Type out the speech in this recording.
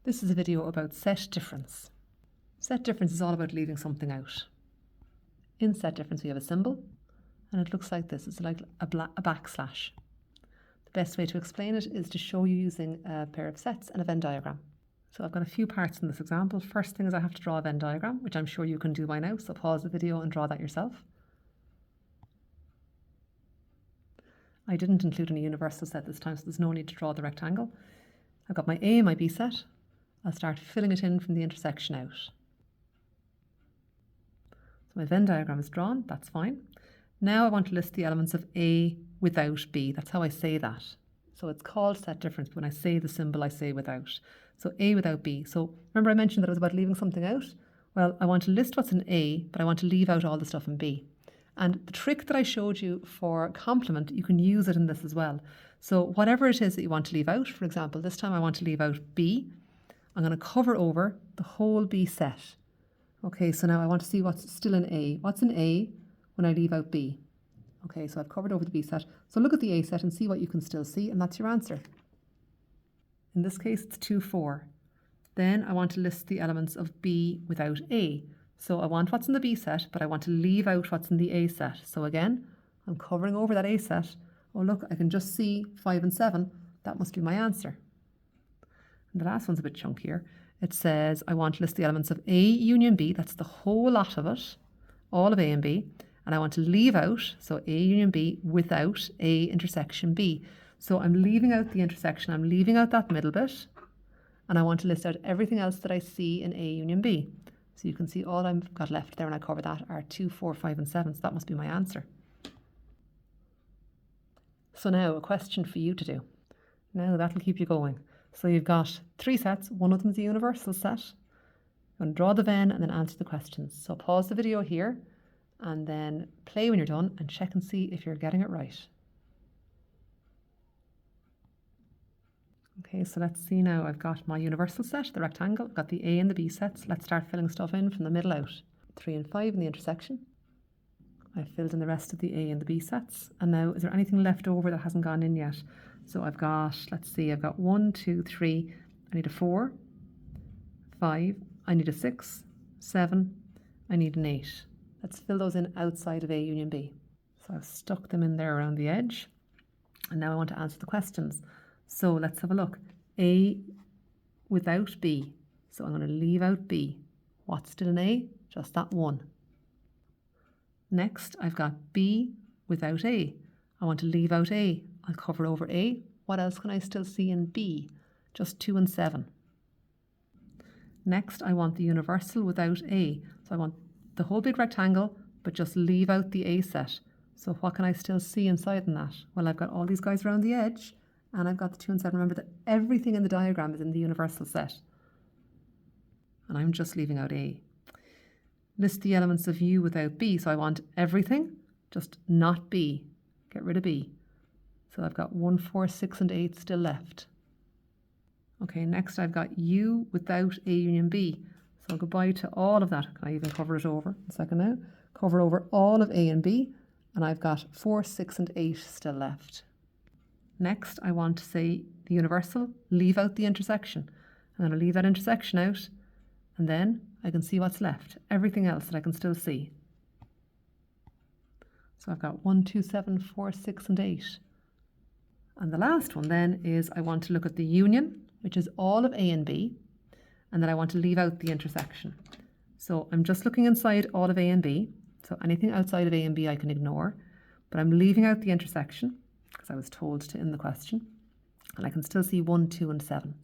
This is a video about set difference. Set difference is all about leaving something out. In set difference we have a symbol and it looks like this. It's like a backslash. The best way to explain it is to show you using a pair of sets and a Venn diagram. So I've got a few parts in this example. First thing is I have to draw a Venn diagram, which I'm sure you can do by now, so pause the video and draw that yourself. I didn't include any universal set this time, so there's no need to draw the rectangle. I've got my A and my B set. I'll start filling it in from the intersection out. So my Venn diagram is drawn, that's fine. Now I want to list the elements of A without B. That's how I say that. So it's called set difference, but when I say the symbol, I say without. So A without B. So remember I mentioned that it was about leaving something out? Well, I want to list what's in A, but I want to leave out all the stuff in B. And the trick that I showed you for complement, you can use it in this as well. So whatever it is that you want to leave out, for example, this time I want to leave out B. I'm going to cover over the whole B set. Okay, so now I want to see what's still in A. What's in A when I leave out B? Okay, so I've covered over the B set. So look at the A set and see what you can still see, and that's your answer. In this case, it's 2, 4. Then I want to list the elements of B without A. So I want what's in the B set, but I want to leave out what's in the A set. So again, I'm covering over that A set. Oh look, I can just see 5 and 7. That must be my answer. And the last one's a bit chunkier. It says I want to list the elements of A union B. That's the whole lot of it, all of A and B. And I want to leave out, so A union B without A intersection B. So I'm leaving out the intersection, I'm leaving out that middle bit, and I want to list out everything else that I see in A union B. So you can see all I've got left there when I cover that are 2, 4, 5 and 7, so that must be my answer. So now a question for you to do. Now that'll keep you going. So you've got 3 sets, one of them is a universal set. You're going to draw the Venn and then answer the questions. So pause the video here and then play when you're done and check and see if you're getting it right. Okay, so let's see now. I've got my universal set, the rectangle. I've got the A and the B sets. Let's start filling stuff in from the middle out. 3 and 5 in the intersection. I've filled in the rest of the A and the B sets. And now, is there anything left over that hasn't gone in yet? So I've got, let's see, I've got 1, 2, 3. I need a 4, 5. I need a 6, 7. I need an 8. Let's fill those in outside of A union B. So I've stuck them in there around the edge. And now I want to answer the questions. So let's have a look. A without B. So I'm going to leave out B. What's still in A? Just that one. Next, I've got B without A. I want to leave out A. I'll cover over A. What else can I still see in B? Just 2 and 7. Next, I want the universal without A. So I want the whole big rectangle, but just leave out the A set. So what can I still see inside in that? Well, I've got all these guys around the edge, and I've got the 2 and 7. Remember that everything in the diagram is in the universal set. And I'm just leaving out A. List the elements of U without B. So I want everything, just not B. Get rid of B. So I've got 1, 4, 6 and 8 still left. Okay, next I've got U without A union B. So goodbye to all of that. Can I even cover it over a second now? Cover over all of A and B. And I've got 4, 6 and 8 still left. Next, I want to say the universal, leave out the intersection. I'm going to leave that intersection out, and then I can see what's left, everything else that I can still see. So I've got 1, 2, 7, 4, 6 and 8. And the last one then is I want to look at the union, which is all of A and B, and then I want to leave out the intersection. So I'm just looking inside all of A and B, so anything outside of A and B I can ignore, but I'm leaving out the intersection, because I was told to in the question, and I can still see 1, 2 and 7.